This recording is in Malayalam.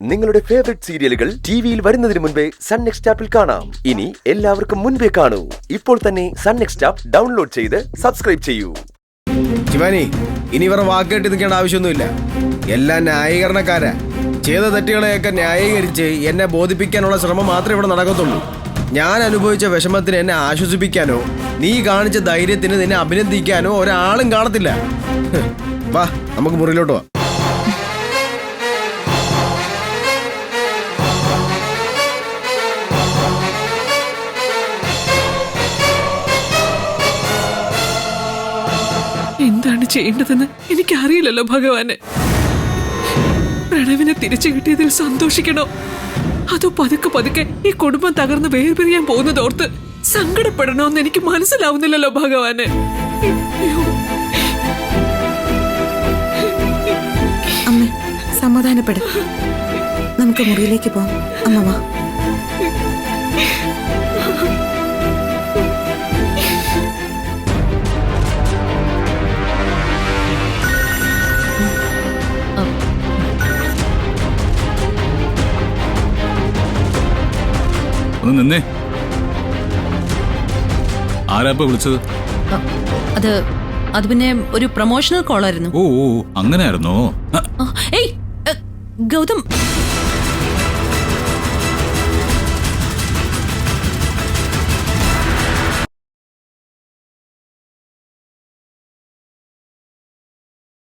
നിങ്ങളുടെ ഫേവറേറ്റ് സീരിയലുകൾ ടിവിയിൽ വരുന്നതിന് മുൻപേ സൺ നെക്സ്റ്റ് ആപ്പിൽ കാണാം. ഇനി എല്ലാവർക്കും മുൻപേ കാണൂ. ഇപ്പോൾ തന്നെ സൺ നെക്സ്റ്റ് ആപ്പ് ഡൗൺലോഡ് ചെയ്ത് സബ്സ്ക്രൈബ് ചെയ്യൂ. ശിവാനി, ഇനി ഇവർ വാക്കേട്ട് നിൽക്കേണ്ട ആവശ്യമൊന്നുമില്ല. എല്ലാം ന്യായീകരണക്കാരാ. ചെയ്ത തെറ്റുകളെയൊക്കെ ന്യായീകരിച്ച് എന്നെ ബോധിപ്പിക്കാനുള്ള ശ്രമം മാത്രമേ ഇവിടെ നടക്കത്തുള്ളൂ. ഞാൻ അനുഭവിച്ച വിഷമത്തിന് എന്നെ ആശ്വസിപ്പിക്കാനോ നീ കാണിച്ച ധൈര്യത്തിന് നിന്നെ അഭിനന്ദിക്കാനോ ഒരാളും കാണത്തില്ല. വാ, നമുക്ക് മുറിയിലോട്ട് വാ. എന്താണ് ചെയ്യേണ്ടതെന്ന് എനിക്കറിയില്ലല്ലോ ഭഗവാന്. പ്രണവിനെ തിരിച്ചു കിട്ടിയതിൽ സന്തോഷിക്കണോ, അതോ പതുക്കെ പതുക്കെ ഈ കുടുംബം തകർന്ന് വേർപിരിയാൻ പോകുന്നതോർത്ത് സങ്കടപ്പെടണോന്ന് എനിക്ക് മനസ്സിലാവുന്നില്ലല്ലോ ഭഗവാന്. അമ്മ സമാധാനപ്പെടും. നമുക്ക് മുറിയിലേക്ക് പോവാം. അമ്മ വാ. ഒന്ന് നിന്നേ. ആരാപ്പ വിളിച്ചത്? അത് പിന്നെ ഒരു പ്രൊമോഷണൽ കോളായിരുന്നു. ഓ അങ്ങനെയായിരുന്നോ? ഏയ് ഗൗതം,